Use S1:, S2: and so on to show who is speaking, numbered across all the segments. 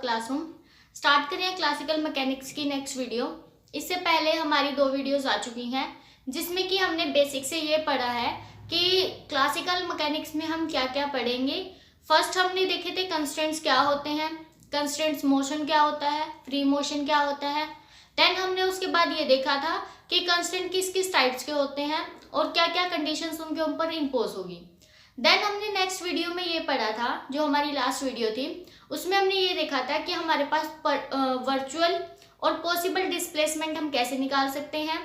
S1: Classroom. Start करें classical mechanics की next video. इससे पहले हमारी 2 वीडियोस आ चुकी हैं जिसमें कि हमने बेसिक से ये पढ़ा है कि क्लासिकल मैकेनिक्स में हम क्या क्या पढ़ेंगे। फर्स्ट हमने देखे थे कंस्ट्रेंट्स क्या होते हैं, कंस्ट्रेंट्स मोशन क्या होता है, फ्री मोशन क्या होता है। देन हमने उसके बाद ये देखा था कि कंस्ट्रेंट किस किस टाइप्स के होते हैं और क्या क्या कंडीशंस उनके ऊपर इम्पोज होगी। देन हमने नेक्स्ट वीडियो में ये पढ़ा था, जो हमारी लास्ट वीडियो थी, उसमें हमने ये देखा था कि हमारे पास वर्चुअल और पॉसिबल डिस्प्लेसमेंट हम कैसे निकाल सकते हैं,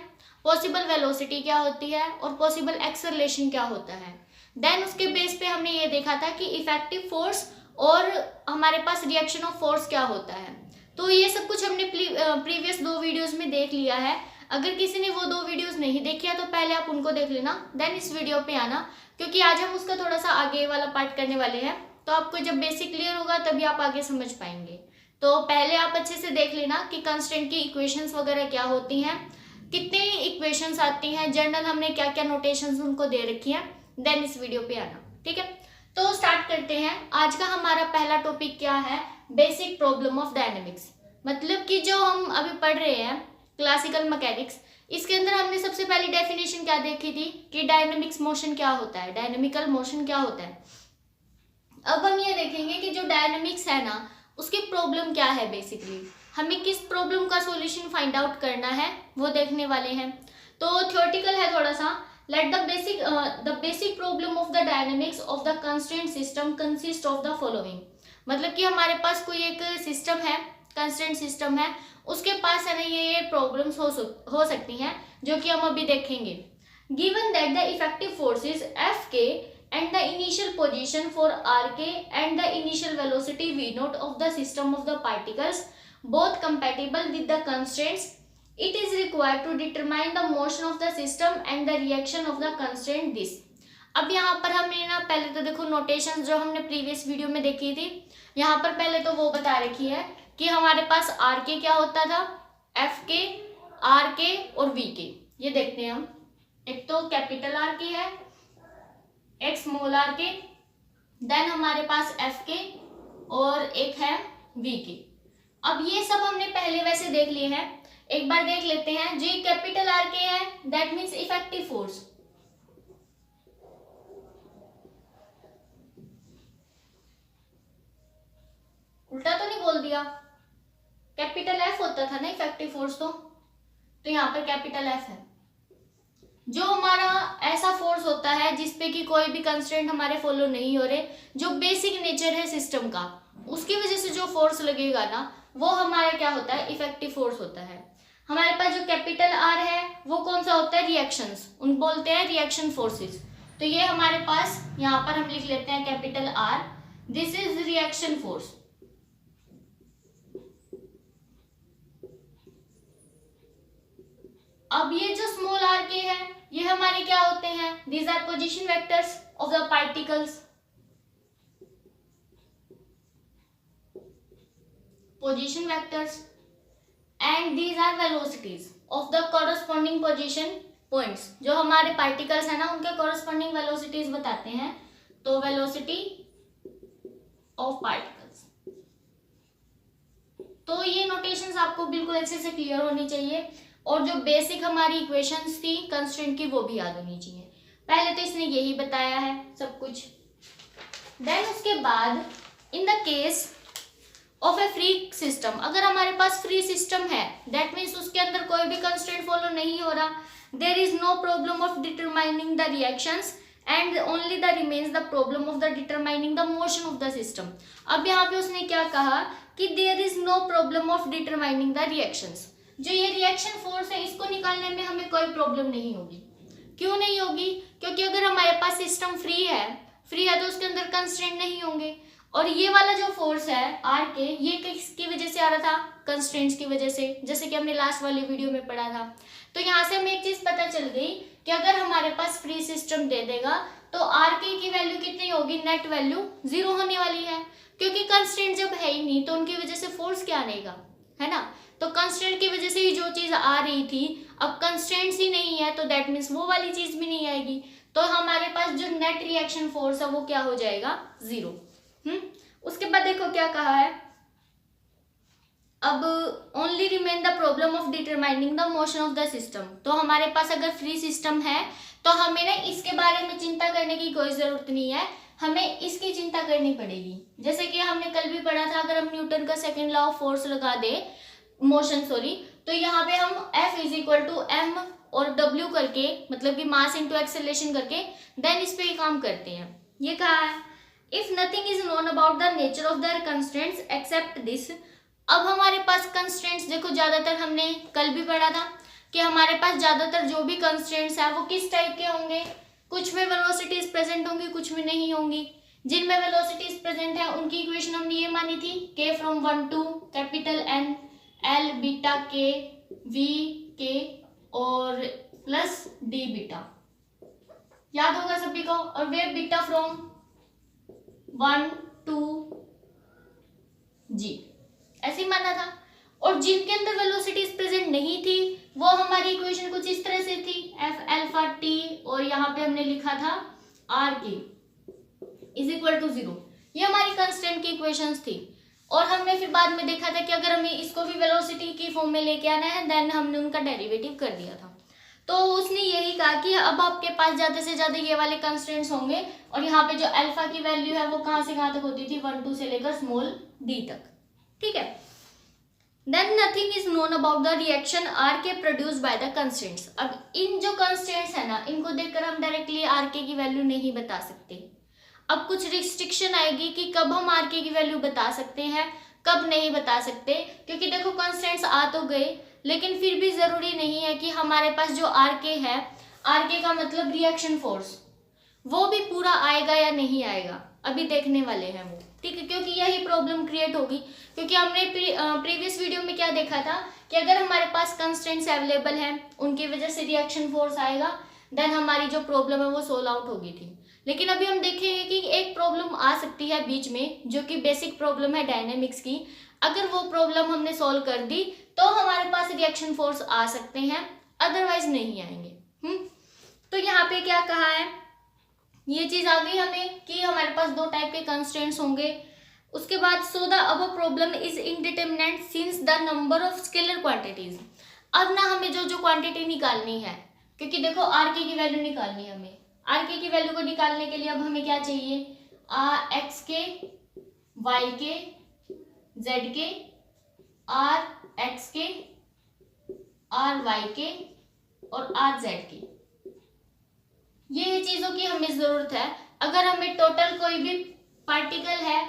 S1: पॉसिबल वेलोसिटी क्या होती है और पॉसिबल एक्सेलरेशन क्या होता है। देन उसके बेस पे हमने ये देखा था कि इफेक्टिव फोर्स और हमारे पास रिएक्शन ऑफ फोर्स क्या होता है। तो ये सब कुछ हमने प्रीवियस 2 वीडियोस में देख लिया है। अगर किसी ने वो 2 वीडियोस नहीं देखी है तो पहले आप उनको देख लेना, देन इस वीडियो पे आना, क्योंकि आज हम उसका थोड़ा सा आगे वाला पार्ट करने वाले हैं। तो आपको जब बेसिक क्लियर होगा तभी आप आगे समझ पाएंगे। तो पहले आप अच्छे से देख लेना कि कंस्ट्रेंट की इक्वेशंस वगैरह क्या होती हैं, कितने इक्वेशंस आती हैं, जनरल हमने क्या क्या नोटेशंस उनको दे रखी हैं। देन इस वीडियो पे आना, ठीक है। तो स्टार्ट करते हैं। आज का हमारा पहला टॉपिक क्या है, बेसिक प्रॉब्लम ऑफ डायनेमिक्स। मतलब कि जो हम अभी पढ़ रहे हैं क्लासिकल मैकेनिक्स, इसके अंदर हमने सबसे पहली डेफिनेशन क्या देखी थी कि डायनेमिक्स मोशन क्या होता है, डायनेमिकल मोशन क्या होता है। अब हम ये देखेंगे कि जो डायनेमिक्स है ना, उसकी प्रॉब्लम क्या है। बेसिकली हमें किस प्रॉब्लम का सॉल्यूशन फाइंड आउट करना है वो देखने वाले हैं। तो थ्योरेटिकल है थोड़ा सा। Let the basic problem of the dynamics of the constraint system consist of the following. मतलब कि हमारे पास कोई एक सिस्टम है, कंस्ट्रेंट सिस्टम है, उसके पास है ना ये प्रॉब्लम्स हो सकती हैं जो कि हम अभी देखेंगे। Given that the effective forces F के and the initial position for rk and the initial velocity v naught of the system of the particles both compatible with the constraints, it is required to determine the motion of the system and the reaction of the constraint this। अब यहाँ पर हमने ना पहले तो देखो notation जो हमने प्रीवियस वीडियो में देखी थी, यहाँ पर पहले तो वो बता रखी है कि हमारे पास आर के क्या होता था, एफ के, आर के और वी के। ये देखते हैं हम। एक तो कैपिटल आर के है, एक स्मॉल आर के, देन हमारे पास एफ के और एक है वी के। अब ये सब हमने पहले वैसे देख लिए हैं, एक बार देख लेते हैं। जो कैपिटल आर के है दैट मींस इफेक्टिव फोर्स, उल्टा तो नहीं बोल दिया, कैपिटल एफ होता था ना इफेक्टिव फोर्स, तो यहाँ पर कैपिटल एफ है। जो हमारा ऐसा फोर्स होता है जिसपे कि कोई भी कंस्ट्रेंट हमारे फॉलो नहीं हो रहे, जो बेसिक नेचर है सिस्टम का, उसकी वजह से जो फोर्स लगेगा ना वो हमारा क्या होता है, इफेक्टिव फोर्स होता है। हमारे पास जो कैपिटल आर है वो कौन सा होता है, रिएक्शंस, उन बोलते हैं रिएक्शन फोर्सेस। तो ये हमारे पास यहाँ पर हम लिख लेते हैं capital R, this is reaction force. अब ये जो स्मॉल आर के है ये हमारे क्या होते हैं, these are position vectors of the particles, position vectors, and these are velocities of the corresponding position points. जो हमारे पार्टिकल्स है ना उनके कॉरस्पॉन्डिंग वेलोसिटीज बताते हैं, तो वेलोसिटी ऑफ पार्टिकल्स। तो ये नोटेशंस आपको बिल्कुल अच्छे से क्लियर होनी चाहिए, और जो बेसिक हमारी इक्वेशंस थी कंस्ट्रेंट की वो भी याद होनी चाहिए। पहले तो इसने यही बताया है सब कुछ। देन उसके बाद in the case of a free system, अगर हमारे पास फ्री सिस्टम है दैट मीन्स उसके अंदर कोई भी कंस्ट्रेंट फॉलो नहीं हो रहा, there is no problem of determining the reactions and only the remains the problem of the determining the motion of the system. अब यहाँ पे उसने क्या कहा कि there is no problem of determining the reactions. जो ये रिएक्शन फोर्स है इसको निकालने में हमें कोई प्रॉब्लम नहीं होगी। क्यों नहीं होगी, क्योंकि अगर हमारे पास सिस्टम फ्री है तो उसके अंदर कंस्ट्रेंट नहीं होंगे। और ये वाला जो फोर्स है आर के, ये किसकी वजह से आ रहा था, कंस्ट्रेंट्स की वजह से, जैसे कि हमने लास्ट वाली वीडियो में पढ़ा था। तो यहाँ से हमें एक चीज पता चल गई कि अगर हमारे पास फ्री सिस्टम दे देगा तो आर के की वैल्यू कितनी होगी, नेट वैल्यू 0 होने वाली है, क्योंकि कंस्ट्रेंट जब है ही नहीं तो उनकी वजह से फोर्स क्या आएगा, है ना। तो कंस्ट्रेंट की वजह से ही जो चीज आ रही थी, अब कंस्ट्रेंट्स ही नहीं है तो दैट मीन्स वो वाली चीज भी नहीं आएगी। तो हमारे पास जो नेट रिएक्शन फोर्स है वो क्या हो जाएगा, 0। उसके बाद देखो क्या कहा है, अब only remain the problem of determining the motion of the system. तो हमारे पास अगर फ्री सिस्टम है तो हमें ना इसके बारे में चिंता करने की कोई जरूरत नहीं है, हमें इसकी चिंता करनी पड़ेगी। जैसे कि हमने कल भी पढ़ा था, अगर हम न्यूटन का सेकंड लॉ ऑफ फोर्स लगा दे, मोशन सॉरी, तो यहाँ पे हम F is equal to M और W करके, मतलब कि मास इंटू एक्सेलरेशन करके देन इस पे ही काम करते हैं। ये कहा है if nothing is known about the nature of the constraints except this. अब हमारे पास कंस्ट्रेंट्स देखो, ज्यादातर हमने कल भी पढ़ा था कि हमारे पास ज्यादातर जो भी कंस्ट्रेंट्स है वो किस टाइप के होंगे, कुछ में वेलोसिटीज प्रेजेंट होंगी, कुछ में नहीं होंगी। जिनमें वेलोसिटीज प्रेजेंट है उनकी इक्वेशन हमने ये मानी थी, k from 1 to capital N L beta K V K और प्लस D बीटा, याद होगा सभी को। और where beta from 1 to G, ऐसे ही माना था। और जिनके अंदर वेलोसिटीज प्रेजेंट नहीं थी वो हमारी इक्वेशन कुछ इस तरह से थी, F अल्फा T और यहाँ पे हमने लिखा था R K is equal to 0। ये हमारी कंस्टेंट की इक्वेशंस थी। और हमने फिर बाद में देखा था कि अगर हमें इसको भी वेलोसिटी की फॉर्म में लेके आना है देन हमने उनका डेरिवेटिव कर दिया था। तो उसने यही कहा कि अब आपके पास ज्यादा से ज्यादा ये वाले कंस्टेंट्स होंगे और यहाँ पे जो अल्फा की वैल्यू है वो कहाँ से कहाँ तक होती थी, 1 2 से लेकर स्मॉल d तक, ठीक है। Then nothing is known about the reaction R K produce by the constants. अब इन जो कंस्टेंट्स है ना, इनको देखकर हम डायरेक्टली आर के की वैल्यू नहीं बता सकते। अब कुछ रिस्ट्रिक्शन आएगी कि कब हम आर के की वैल्यू बता सकते हैं, कब नहीं बता सकते, क्योंकि देखो कंस्टेंट्स आ तो गए लेकिन फिर भी जरूरी नहीं है कि हमारे पास जो आर के है, आर के का मतलब रिएक्शन फोर्स, वो भी पूरा आएगा या नहीं आएगा, अभी देखने वाले हैं वो, ठीक है। क्योंकि यही प्रॉब्लम क्रिएट होगी, क्योंकि हमने प्रीवियस वीडियो में क्या देखा था कि अगर हमारे पास कंस्टेंट्स अवेलेबल हैं उनकी वजह से रिएक्शन फोर्स आएगा, देन हमारी जो प्रॉब्लम है वो सोल्व आउट होगी थी। लेकिन अभी हम देखेंगे कि एक प्रॉब्लम आ सकती है बीच में जो कि बेसिक प्रॉब्लम है डायनेमिक्स की। अगर वो प्रॉब्लम हमने सॉल्व कर दी तो हमारे पास रिएक्शन फोर्स आ सकते हैं, अदरवाइज नहीं आएंगे। तो यहाँ पे क्या कहा है, ये चीज आ गई हमें कि हमारे पास दो टाइप के कंस्ट्रेंट्स होंगे। उसके बाद so the above problem is indeterminate since the number of scalar quantities. अब ना हमें जो जो क्वांटिटी निकालनी है, क्योंकि देखो आर के की वैल्यू निकालनी है हमें, आर के की वैल्यू को निकालने के लिए अब हमें क्या चाहिए, एक्स के, वाई के, जेड के, आर एक्स के, आर वाई के और आर जेड के, ये चीजों की हमें जरूरत है। अगर हमें टोटल कोई भी पार्टिकल है,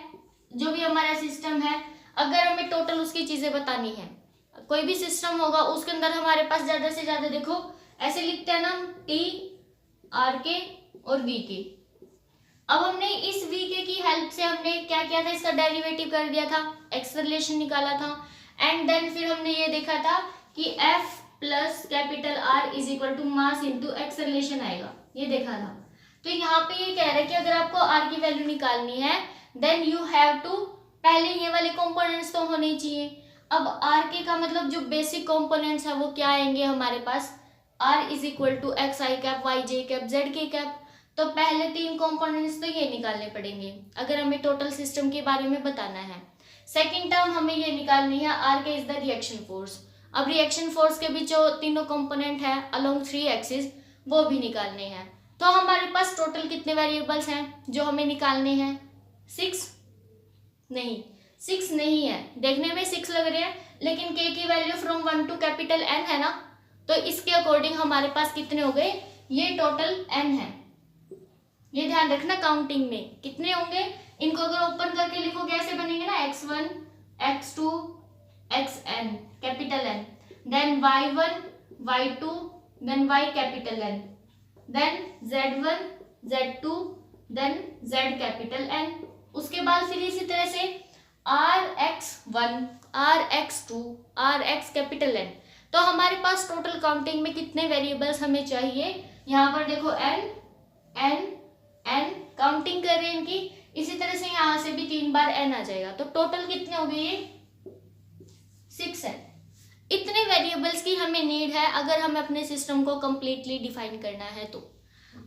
S1: जो भी हमारा सिस्टम है, अगर हमें टोटल उसकी चीजें बतानी है, कोई भी सिस्टम होगा उसके अंदर हमारे पास ज्यादा से ज्यादा, देखो ऐसे लिखते हैं ना, टी आर के और वी के। अब हमने इस वी के की हेल्प से हमने क्या किया था, इसका डेरिवेटिव कर दिया था, एक्सेलरेशन निकाला था, एंड देन फिर हमने ये देखा था कि F plus capital R is equal to mass into acceleration आएगा, ये देखा था। तो यहाँ पे ये कह रहा है कि अगर आपको R की वैल्यू निकालनी है देन यू हैव टू, पहले ये वाले कंपोनेंट्स तो होने चाहिए। अब R के का मतलब जो बेसिक कंपोनेंट्स है वो क्या आएंगे हमारे पास, R is equal to X I cap, Y J cap, Z K cap. तो पहले तीन कंपोनेंट्स तो ये निकालने पड़ेंगे अगर हमें टोटल सिस्टम के बारे में बताना है। सेकेंड टर्म हमें ये निकालनी है, are K is the reaction force. अब रिएक्शन फोर्स के बीच जो तीनों कंपोनेंट है अलोंग 3 एक्सिस, वो भी निकालने हैं। तो हमारे पास टोटल कितने वेरिएबल्स हैं जो हमें निकालने हैं, 6 नहीं, 6 नहीं है, देखने में 6 लग रहे हैं लेकिन के की value from 1 to capital N है ना, तो इसके अकॉर्डिंग हमारे पास कितने हो गए, ये टोटल N है। ये ध्यान रखना काउंटिंग में कितने होंगे, इनको अगर ओपन करके लिखोगे ऐसे बनेंगे ना, x1 x2 xn capital N, then y1 y2 then y capital N, then z1 z2 then z capital N। उसके बाद फिर इसी तरह से rx1 rx2 rx capital N। तो हमारे पास टोटल काउंटिंग में कितने वेरिएबल्स हमें चाहिए, यहाँ पर देखो n n n काउंटिंग कर रहे हैं इनकी, इसी तरह से यहाँ से भी 3 बार n आ जाएगा। तो टोटल कितने हो गए, ये 6 है। इतने वेरिएबल्स की हमें नीड है अगर हमें अपने सिस्टम को कंप्लीटली डिफाइन करना है तो।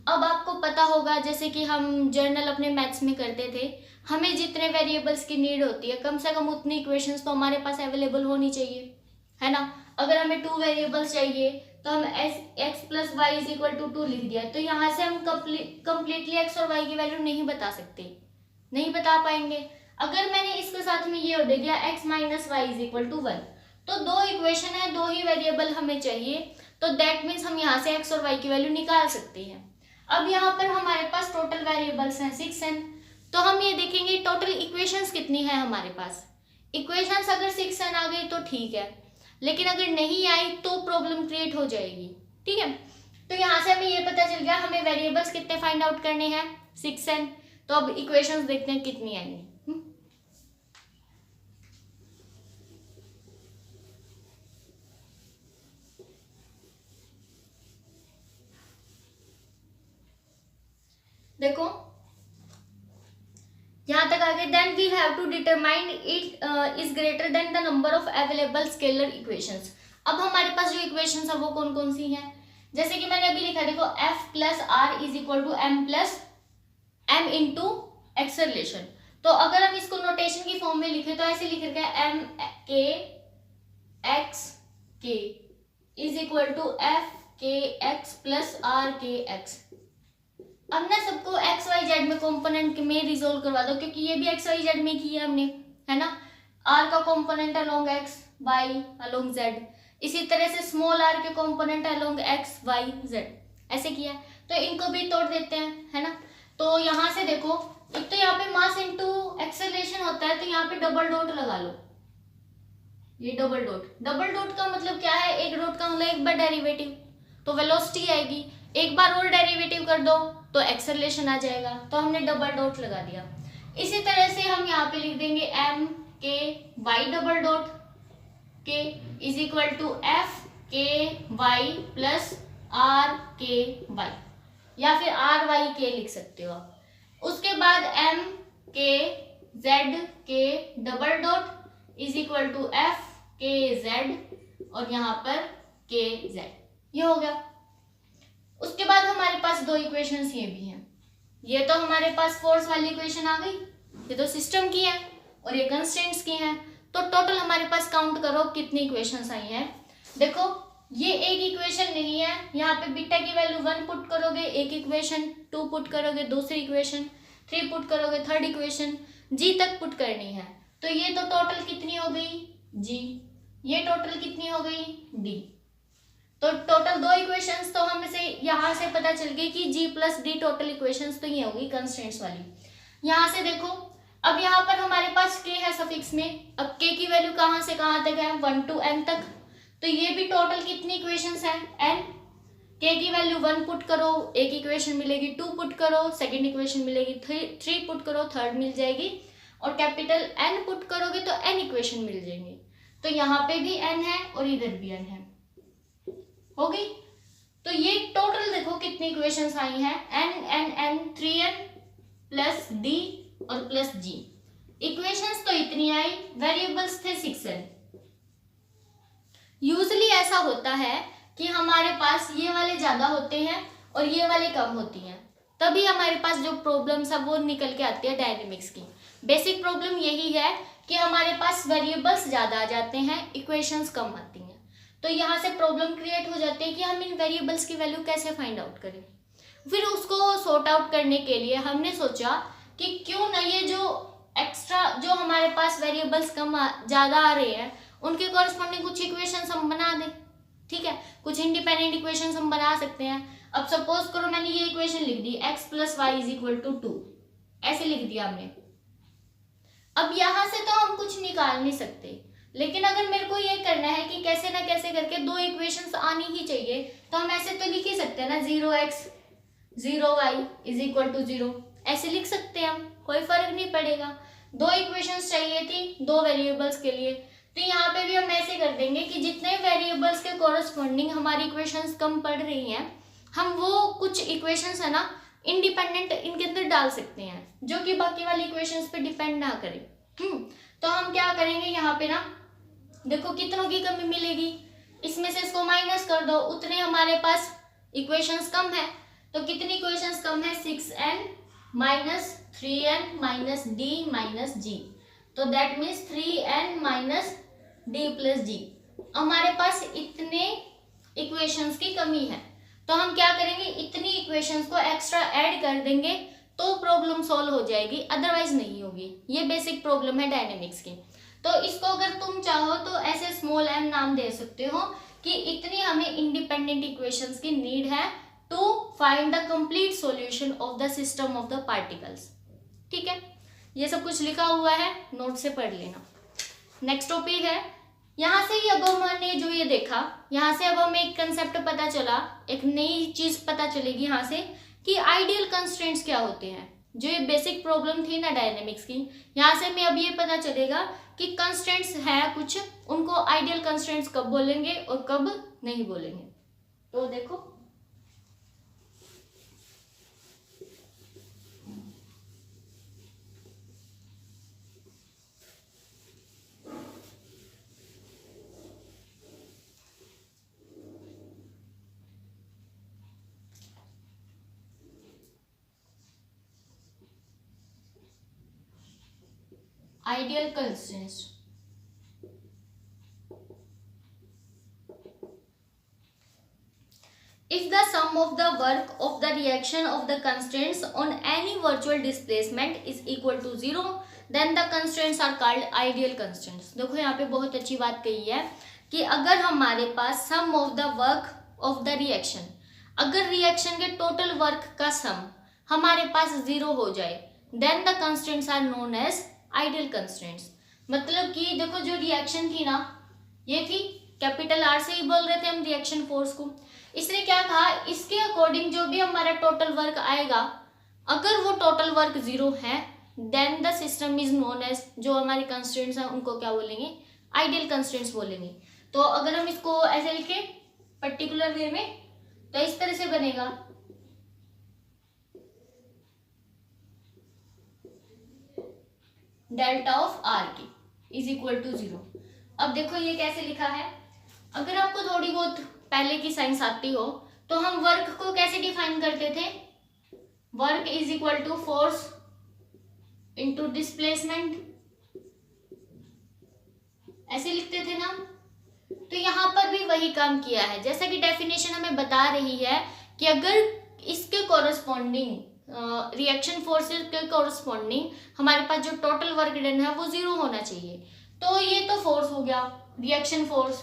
S1: अब आपको पता होगा, जैसे कि हम जर्नल अपने मैथ्स में करते थे, हमें जितने वेरिएबल्स की नीड होती है कम से कम उतनी इक्वेशंस तो हमारे पास अवेलेबल होनी चाहिए, है ना। अगर हमें 2 वेरिएबल्स चाहिए तो हम x plus Y is equal to 2 लिख दिया, तो यहाँ से हम कंप्लीटली x और y की वैल्यू नहीं बता सकते, नहीं बता पाएंगे। अगर मैंने इसके साथ में ये दे दिया x minus Y is equal to 1, तो 2 इक्वेशन है, 2 ही वेरिएबल हमें चाहिए, तो दैट मीन्स हम यहाँ से x और y की वैल्यू निकाल सकते हैं। अब यहाँ पर हमारे पास टोटल वेरिएबल्स हैं 6n, तो हम ये देखेंगे टोटल इक्वेशंस कितनी है हमारे पास। इक्वेशंस अगर 6n आ गई तो ठीक है, लेकिन अगर नहीं आई तो प्रॉब्लम क्रिएट हो जाएगी, ठीक है। तो यहाँ से हमें ये पता चल गया हमें वेरिएबल्स कितने फाइंड आउट करने हैं, 6n। तो अब इक्वेशंस देखते हैं कितनी आएंगी। देखो यहाँ तक आगे, then we have to determine it is greater than the number of available scalar equations. अब हमारे पास जो इक्वेशंस है वो कौन कौन सी हैं, जैसे कि मैंने अभी लिखा, देखो f plus R is equal to M plus M into acceleration. तो अगर हम इसको नोटेशन की फॉर्म में लिखे तो ऐसे लिख रखा है एम के एक्स के इज इक्वल टू एफ के एक्स प्लस आर के एक्स। अब ना सबको एक्स वाई जेड में कंपोनेंट में रिजोल्व करवा दो, क्योंकि ये भी एक्स वाई जेड में किया हमने, है ना। आर का component along X Y along Z, इसी तरह से स्मॉल आर के component along X Y Z, ऐसे किया। तो इनको भी तोड़ देते हैं, है ना। तो यहाँ से देखो, एक तो यहाँ पे मास इनटू एक्सेलरेशन होता है, तो यहाँ पे डबल डॉट लगा लो, ये डबल डॉट का मतलब क्या है, एक डॉट का मतलब एक बार डेरिवेटिव, तो वेलोसिटी आएगी, एक बार और डेरिवेटिव कर दो तो एक्सेलरेशन आ जाएगा, तो हमने डबल डॉट लगा दिया। इसी तरह से हम यहाँ पे लिख देंगे एम के वाई डबल डॉट के इज इक्वल टू एफ के वाई प्लस आर के वाई, या फिर आर वाई के लिख सकते हो आप। उसके बाद M K Z K double dot is equal to F K Z और यहाँ पर के जेड, ये हो गया। उसके बाद हमारे पास 2 इक्वेशंस ये भी हैं, ये तो हमारे पास फोर्स वाली इक्वेशन आ गई, ये तो सिस्टम की है, और ये कंस्ट्रेंट्स की हैं। तो टोटल हमारे पास काउंट करो कितनी इक्वेशंस आई हैं। देखो ये एक इक्वेशन नहीं है, यहाँ पे बीटा की वैल्यू 1 पुट करोगे एक इक्वेशन, 2 पुट करोगे दूसरी इक्वेशन, 3 पुट करोगे थर्ड इक्वेशन, जी तक पुट करनी है। तो ये तो टोटल कितनी हो गई जी, ये टोटल कितनी हो गई डी। तो टोटल 2 इक्वेशंस तो हमें से यहाँ से पता चल गई कि जी प्लस डी टोटल इक्वेशंस तो ये होगी कंस्ट्रेंट्स वाली। यहाँ से देखो, अब यहाँ पर हमारे पास के है सफिक्स में, अब के की वैल्यू कहाँ से कहाँ तक है 1 to n तक, तो ये भी टोटल कितनी इक्वेशंस है n। के की वैल्यू 1 पुट करो एक इक्वेशन मिलेगी, 2 पुट करो सेकंड इक्वेशन मिलेगी, 3 पुट करो थर्ड मिल जाएगी, और कैपिटल n पुट करोगे तो n इक्वेशन मिल जाएंगे। तो यहाँ पे भी n है और इधर भी n है, हो गई। तो ये टोटल देखो कितनी इक्वेशंस आई हैं, n 3n प्लस d और प्लस g। इक्वेशंस तो इतनी आई, वेरिएबल्स थे 6n। यूजुअली ऐसा होता है कि हमारे पास ये वाले ज्यादा होते हैं और ये वाले कम होती हैं, तभी हमारे पास जो प्रॉब्लम्स है वो निकल के आती है डायनेमिक्स की। बेसिक प्रॉब्लम यही है कि हमारे पास वेरिएबल्स ज्यादा आ जाते हैं, इक्वेशंस कम आती हैं। तो यहाँ से प्रॉब्लम क्रिएट हो जाती है कि हम इन वेरिएबल्स की वैल्यू कैसे फाइंड आउट करें। फिर उसको सॉर्ट आउट करने के लिए हमने सोचा कि क्यों ना ये जो एक्स्ट्रा जो हमारे पास वेरिएबल्स कम ज़्यादा आ रहे हैं उनके कॉरस्पॉन्डिंग कुछ इक्वेशंस हम बना दें, ठीक है। कुछ इंडिपेंडेंट इक्वेशंस हम बना सकते हैं। अब सपोज करो मैंने ये इक्वेशन लिख दी x plus Y is equal to 2, ऐसे लिख दिया हमने। अब यहाँ से तो हम कुछ निकाल नहीं सकते, लेकिन अगर मेरे को ये करना है कि कैसे ना कैसे करके 2 इक्वेशंस आनी ही चाहिए, तो हम ऐसे तो लिख ही सकते हैं ना, 0x 0y is equal to 0, ऐसे लिख सकते हैं हम, कोई फर्क नहीं पड़ेगा। 2 इक्वेशंस चाहिए थी 2 वेरिएबल्स के लिए, तो यहाँ पे भी हम ऐसे कर देंगे कि जितने वेरिएबल्स के कॉरस्पॉन्डिंग हमारी इक्वेशंस कम पड़ रही हैं, हम वो कुछ इक्वेशंस है ना इंडिपेंडेंट इनके अंदर डाल सकते हैं, जो कि बाकी वाली इक्वेशंस पे डिपेंड ना करें। तो हम क्या करेंगे, यहाँ पे ना देखो कितनों की कमी मिलेगी, इसमें से इसको माइनस कर दो, उतने हमारे पास इक्वेशंस कम है। तो कितनी इक्वेशंस कम है, 6n minus 3n minus d minus g, तो that means 3n minus d plus g। हमारे पास इतने इक्वेशंस की कमी है, तो हम क्या करेंगे, इतनी इक्वेशंस को एक्स्ट्रा ऐड कर देंगे तो प्रॉब्लम सॉल्व हो जाएगी, अदरवाइज नहीं होगी। ये बेसिक प्रॉब्लम है डायनेमिक्स की। तो इसको अगर तुम चाहो तो ऐसे स्मॉल m नाम दे सकते हो कि इतनी हमें इंडिपेंडेंट इक्वेशंस की नीड है to find the complete solution of the system of the particles. ठीक है, ये सब कुछ लिखा हुआ है, नोट से पढ़ लेना। नेक्स्ट टॉपिक है, यहाँ से ही अब हमने जो ये देखा, यहाँ से अब हमें एक कंसेप्ट पता चला, एक नई चीज पता चलेगी यहाँ से कि आइडियल कंस्ट्रेंट्स क्या होते हैं। जो ये बेसिक प्रॉब्लम थी ना डायनेमिक्स की, यहाँ से हमें अब ये पता चलेगा कि कंस्ट्रेंट्स है कुछ, उनको आइडियल कंस्ट्रेंट्स कब बोलेंगे और कब नहीं बोलेंगे। तो देखो, ideal constraints, if the sum of the work of the reaction of the constraints on any virtual displacement is equal to 0 then the constraints are called ideal constraints। देखो यहाँ पे बहुत अच्छी बात कही है कि अगर हमारे पास sum of the work of the reaction, अगर रिएक्शन के टोटल वर्क का सम हमारे पास 0 हो जाए then the constraints are known as ideal constraints. मतलब कि देखो जो रिएक्शन थी ना, ये थी कैपिटल आर से ही बोल रहे थे हम रिएक्शन फोर्स को। इसने क्या कहा, इसके अकॉर्डिंग जो भी हमारा टोटल वर्क आएगा, अगर वो टोटल वर्क 0 है then the system is known as, जो हमारे कंस्ट्रेंट्स हैं उनको क्या बोलेंगे, आइडियल कंस्ट्रेंट्स बोलेंगे। तो अगर हम इसको ऐसे लिखे पर्टिकुलर वे में, तो इस तरह से बनेगा, डेल्टा ऑफ आर की इज इक्वल टू 0। अब देखो ये कैसे लिखा है, अगर आपको थोड़ी बहुत पहले की साइंस आती हो तो हम वर्क को कैसे डिफाइन करते थे, work is equal to force into displacement, ऐसे लिखते थे ना। तो यहाँ पर भी वही काम किया है, जैसा कि डेफिनेशन हमें बता रही है कि अगर इसके कॉरस्पॉन्डिंग रिएक्शन फोर्सेस के कॉरस्पॉन्डिंग हमारे पास जो टोटल वर्क डन है वो 0 होना चाहिए। तो ये तो फोर्स हो गया, रिएक्शन फोर्स,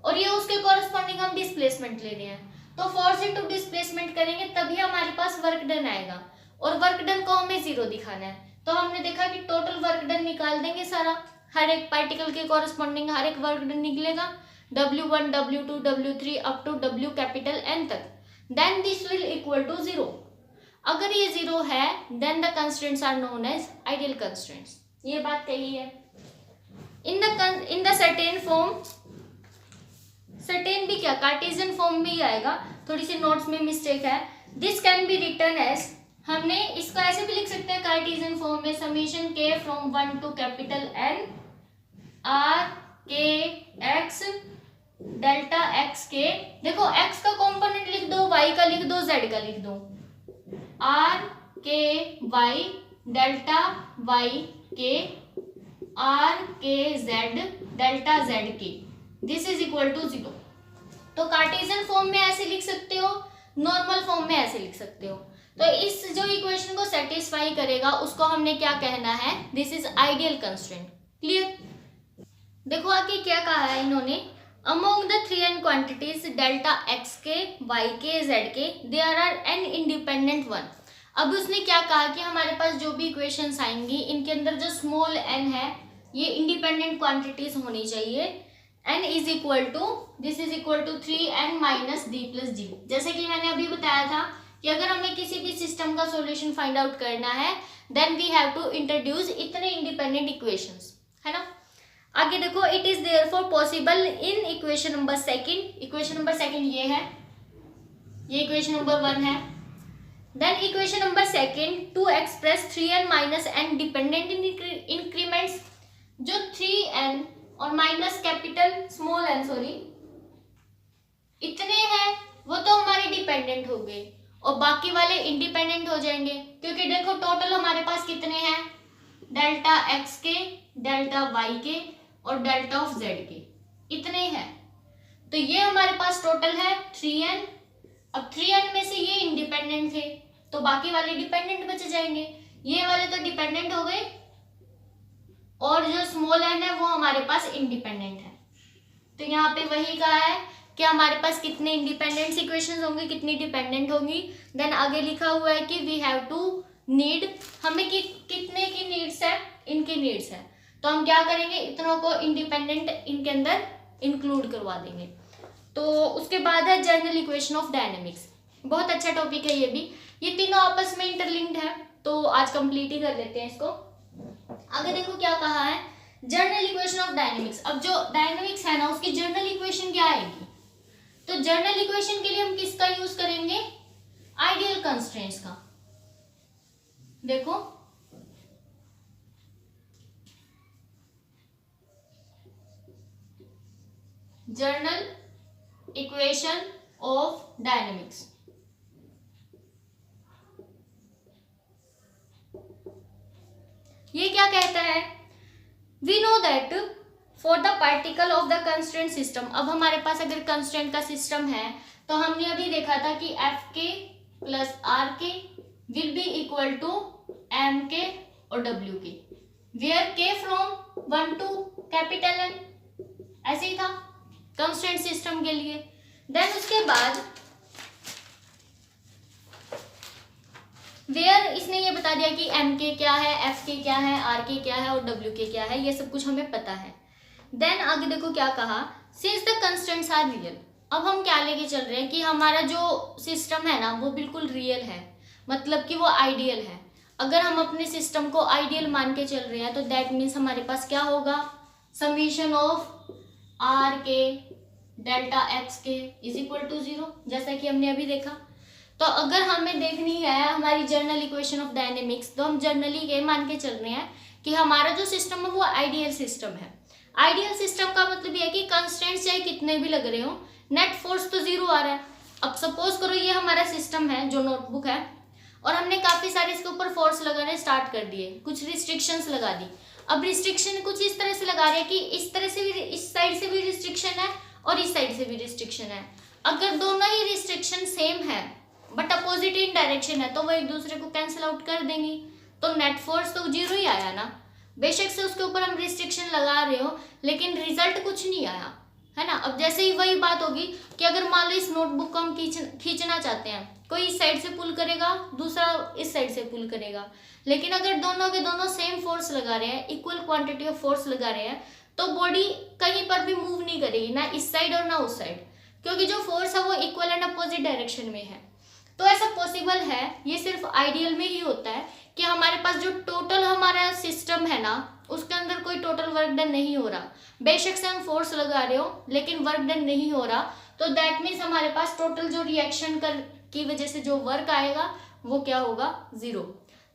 S1: और ये उसके कॉरस्पॉन्डिंग हम डिस्प्लेसमेंट ले रहे हैं, तो फोर्स इनटू डिस्प्लेसमेंट करेंगे तभी हमारे पास वर्क डन आएगा, और वर्क डन को हमें 0 दिखाना है। तो हमने देखा कि टोटल वर्क डन निकाल देंगे सारा, हर एक पार्टिकल के कॉरस्पॉन्डिंग हर एक वर्क डन निकलेगा, W1 W2 W3 up to W capital N तक, then this will equal to 0। अगर ये 0 है then the constraints are known as ideal constraints. ये बात कही है। In the certain form, certain भी क्या, कार्टेशियन फॉर्म भी आएगा, थोड़ी सी नोट्स में मिस्टेक है। This can be written as, हमने इसको ऐसे भी लिख सकते हैं कार्टेशियन फॉर्म में, summation K from 1 to capital N R K X delta X के, देखो X का कॉम्पोनेंट लिख दो, Y का लिख दो, Z का लिख दो, R K Y delta Y के R K Z delta Z के, दिस इज इक्वल टू 0। तो कार्टेशियन फॉर्म में ऐसे लिख सकते हो, नॉर्मल फॉर्म में ऐसे लिख सकते हो। तो इस जो इक्वेशन को सेटिस्फाई करेगा उसको हमने क्या कहना है, this is ideal constraint. Clear. देखो आगे क्या कहा है इन्होंने, among the 3n quantities delta x K, y K, z K, there are n independent one. अब उसने क्या कहा कि हमारे पास जो भी इक्वेशंस आएंगी इनके अंदर जो स्मॉल n है ये इंडिपेंडेंट क्वांटिटीज होनी चाहिए। n is equal to, this is equal to 3n minus d plus g। जैसे कि मैंने अभी बताया था कि अगर हमें किसी भी सिस्टम का सॉल्यूशन फाइंड आउट करना है then we have to introduce इतने इंडिपेंडेंट इक्वेशंस, है ना। आगे देखो, it is therefore possible in equation number second, equation number second ये है, ये इक्वेशन नंबर 1 है। Then equation number second to express 3n minus n dependent increments, जो 3n और माइनस कैपिटल स्मॉल n सॉरी इतने हैं वो तो हमारे डिपेंडेंट हो गए, और बाकी वाले इंडिपेंडेंट हो जाएंगे, क्योंकि देखो टोटल हमारे पास कितने हैं, डेल्टा एक्स के, डेल्टा वाई के और डेल्टा ऑफ जेड के, इतने हैं। तो ये हमारे पास टोटल है 3n। अब 3n में से ये इंडिपेंडेंट थे तो बाकी वाले डिपेंडेंट बच जाएंगे, ये वाले तो डिपेंडेंट हो गए और जो स्मॉल n है वो हमारे पास इंडिपेंडेंट है। तो यहाँ पे वही कहा है कि हमारे पास कितने इंडिपेंडेंट इक्वेशंस होंगे, कितनी डिपेंडेंट होंगी। देन आगे लिखा हुआ है कि वी हैव टू नीड, हमें कितने की नीड्स है, इनकी नीड्स है, तो हम क्या करेंगे, इतनों को इंडिपेंडेंट इनके अंदर इंक्लूड करवा देंगे। तो उसके बाद है जनरल इक्वेशन ऑफ डायनेमिक्स, बहुत अच्छा टॉपिक है ये भी, ये तीनों आपस में इंटरलिंक्ड है, तो आज कंप्लीट ही कर लेते हैं इसको। आगे देखो क्या कहा है, जनरल इक्वेशन ऑफ डायनेमिक्स। अब जो डायनेमिक्स है ना उसकी जनरल इक्वेशन क्या आएगी, तो जनरल इक्वेशन के लिए हम किसका यूज करेंगे, आइडियल कंस्ट्रेंट्स का। देखो जनरल इक्वेशन ऑफ डायनेमिक्स, ये क्या कहता है, we know that for the particle of the constraint system. अब हमारे पास अगर कंस्ट्रेंट का सिस्टम है तो हमने अभी देखा था कि F K plus R K will be equal to M K और डब्ल्यू के, वेयर के फ्रॉम 1 टू कैपिटल एन, ऐसे ही था कंस्ट्रेंट सिस्टम के लिए। देन उसके बाद वेयर इसने ये बता दिया कि एम के क्या है, एफ के क्या है, आर के क्या है और डब्ल्यू के क्या है, ये सब कुछ हमें पता है। देन आगे देखो क्या कहा, since the constraints are real. अब हम क्या लेके चल रहे हैं कि हमारा जो सिस्टम है ना वो बिल्कुल रियल है, मतलब कि वो आइडियल है। अगर हम अपने सिस्टम को आइडियल मान के चल रहे हैं तो दैट मीन्स हमारे पास क्या होगा, समीशन ऑफ आर के डेल्टा एक्स के इज इक्वल टू 0, जैसा कि हमने अभी देखा। तो अगर हमें देखनी है हमारी जनरल इक्वेशन ऑफ डायनेमिक्स, तो हम जनरली ये मान के चल रहे हैं कि हमारा जो सिस्टम है वो आइडियल सिस्टम है। आइडियल सिस्टम का मतलब ये है कि कंस्ट्रेंट्स चाहे कितने भी लग रहे हो, नेट फोर्स तो 0 आ रहा है। अब सपोज करो ये हमारा सिस्टम है जो नोटबुक है और हमने काफी सारे इसके ऊपर फोर्स लगाने स्टार्ट कर दिए, कुछ रिस्ट्रिक्शंस लगा दी। अब रिस्ट्रिक्शन कुछ इस तरह से लगा रहे हैं कि इस तरह से भी, इस साइड से भी रिस्ट्रिक्शन है और इस साइड से भी रिस्ट्रिक्शन है। अगर दोनों ही रिस्ट्रिक्शन सेम है बट अपोजिट इन डायरेक्शन है तो वो एक दूसरे को कैंसिल आउट कर देंगी, तो नेट फोर्स तो 0 ही आया ना। बेशक से उसके ऊपर हम रिस्ट्रिक्शन लगा रहे हो लेकिन रिजल्ट कुछ नहीं आया, है ना। अब जैसे ही वही बात होगी कि अगर मान लो इस नोटबुक को हम खींचना चाहते हैं, कोई इस साइड से पुल करेगा, दूसरा इस साइड से पुल करेगा, लेकिन अगर दोनों के दोनों सेम फोर्स लगा रहे हैं, इक्वल क्वांटिटी ऑफ फोर्स लगा रहे हैं, तो बॉडी कहीं पर भी मूव नहीं करेगी, ना इस साइड और ना उस साइड, क्योंकि जो फोर्स है वो इक्वल एंड अपोजिट डायरेक्शन में है। तो ऐसा पॉसिबल है, ये सिर्फ आइडियल में ही होता है कि हमारे पास जो टोटल हमारा सिस्टम है ना उसके अंदर कोई टोटल वर्क डन नहीं हो रहा। बेशक से हम फोर्स लगा रहे हो लेकिन वर्क डन नहीं हो रहा, तो दैट मीन्स हमारे पास टोटल जो रिएक्शन की वजह से जो वर्क आएगा वो क्या होगा, 0।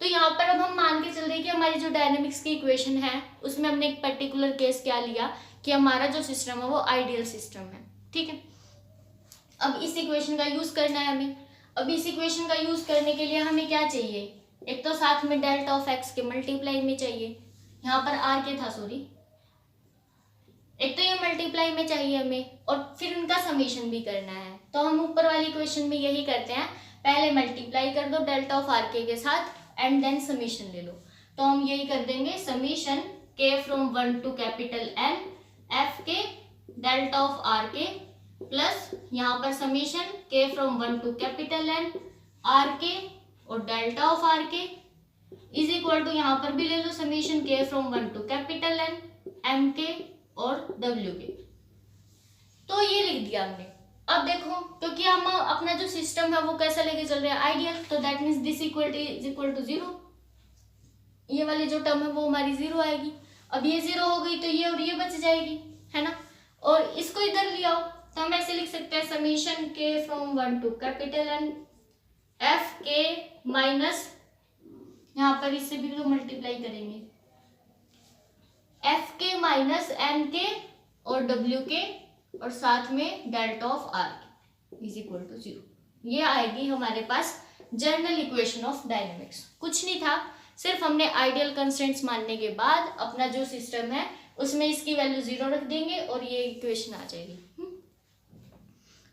S1: तो यहाँ पर अब हम मान के चल रहे हैं कि हमारी जो डायनेमिक्स की इक्वेशन है उसमें हमने एक पर्टिकुलर केस क्या लिया कि हमारा जो सिस्टम है वो आइडियल सिस्टम है, ठीक है। अब इस इक्वेशन का यूज करना है हमें। अब इस इक्वेशन का यूज करने के लिए हमें क्या चाहिए, एक तो साथ में डेल्टा ऑफ एक्स के मल्टीप्लाई में चाहिए, यहाँ पर आर के था सॉरी, एक तो ये मल्टीप्लाई में चाहिए हमें और फिर उनका समीशन भी करना है। तो हम ऊपर वाली इक्वेशन में यही करते हैं, पहले मल्टीप्लाई कर दो डेल्टा ऑफ आर के साथ एंड देन समीशन ले लो। तो हम यही कर देंगे, summation K from 1 to capital N F K delta of R K plus यहाँ पर summation K from 1 to capital N R K और delta of R K is equal to यहाँ पर भी ले लो summation K from 1 to capital N M K और W के। तो ये लिख दिया हमने। अब देखो क्योंकि हम अपना जो सिस्टम है वो कैसा लेके चल रहे हैं, आइडियल, तो that means this is equal to 0, ये वाली जो टर्म है वो हमारी 0 आएगी। अब ये 0 हो गई तो ये और ये बच जाएगी, है ना। और इसको इधर ले आओ तो हम ऐसे लिख सकते हैं, summation K from 1 to capital N F K minus यहाँ पर इससे भी तो मल्टीप्लाई करेंगे, एफ के माइनस एन के और डब्ल्यू के और साथ में delta of R K is equal to 0। ये आएगी हमारे पास जनरल इक्वेशन ऑफ डायनेमिक्स। कुछ नहीं था, सिर्फ हमने आइडियल कंस्ट्रेंट्स मानने के बाद अपना जो सिस्टम है उसमें इसकी वैल्यू 0 रख देंगे और ये इक्वेशन आ जाएगी।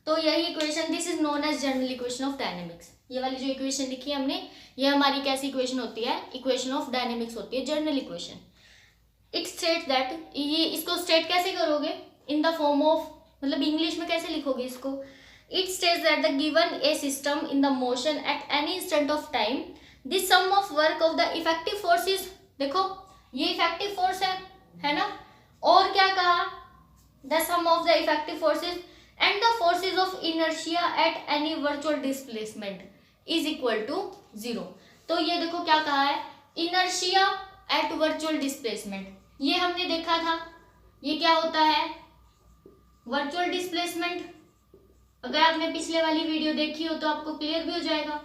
S1: तो यही equation, this is known as general equation of dynamics. ये वाली जो इक्वेशन लिखी है हमने, ये हमारी कैसी इक्वेशन होती है, इक्वेशन ऑफ डायनेमिक्स होती है, general equation. It state that, ये इसको स्टेट कैसे करोगे, इन द फॉर्म ऑफ, मतलब इंग्लिश में कैसे लिखोगे इसको। It states that the given a system in the motion at any instant of time, this sum of work of the effective forces, देखो ये इफेक्टिव फोर्स है ना, और क्या कहा, the sum of the effective forces and the forces of inertia at any virtual displacement is equal to 0। तो ये देखो क्या कहा है, inertia at virtual displacement, ये हमने देखा था, ये क्या होता है, virtual displacement। अगर आपने पिछले वाली वीडियो देखी हो तो आपको क्लियर भी हो जाएगा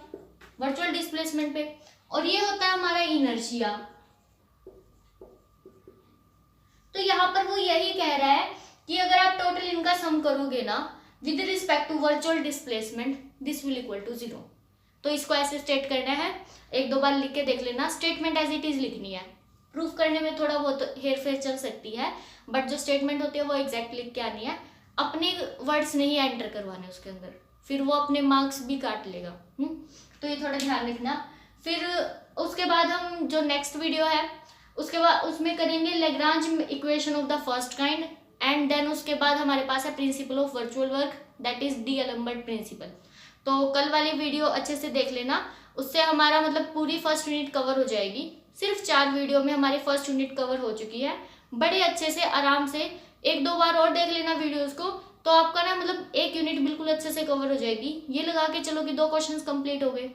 S1: virtual displacement पे। और ये होता है हमारा inertia। तो यहाँ पर वो यही कह रहा है कि अगर आप टोटल इनका सम करोगे ना with respect to virtual displacement, this will equal to 0। तो इसको ऐसे स्टेट करना है, एक दो बार लिख के देख लेना, स्टेटमेंट एज इट इज लिखनी है। प्रूफ करने में थोड़ा बहुत हेर फेर चल सकती है, बट जो स्टेटमेंट होती है वो एग्जैक्ट लिख के आनी है, अपने वर्ड्स नहीं एंटर करवाने उसके अंदर, फिर वो अपने मार्क्स भी काट लेगा। तो ये थोड़ा ध्यान रखना। फिर उसके बाद हम जो नेक्स्ट वीडियो है उसके बाद उसमें करेंगे Lagrange equation of the first kind, and then उसके बाद हमारे पास है principle of virtual work, that is d'Alembert principle. तो कल वाली वीडियो अच्छे से देख लेना, उससे हमारा मतलब पूरी फर्स्ट यूनिट कवर हो जाएगी। सिर्फ 4 वीडियो में हमारी फर्स्ट यूनिट कवर हो चुकी है, बड़े अच्छे से आराम से एक दो बार और देख लेना वीडियोस को, तो आपका ना मतलब एक यूनिट बिल्कुल अच्छे से कवर हो जाएगी। ये लगा के चलो कि 2 क्वेश्चन कंप्लीट हो गए।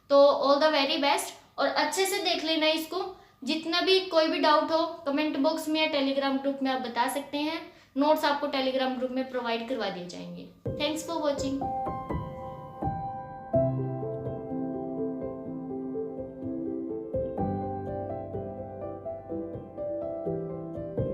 S1: तो ऑल द वेरी बेस्ट, और अच्छे से देख लेना इसको। जितना भी कोई भी डाउट हो कमेंट बॉक्स में या टेलीग्राम ग्रुप में आप बता सकते हैं, नोट्स आपको टेलीग्राम ग्रुप में प्रोवाइड करवा दिए जाएंगे। Thanks for watching.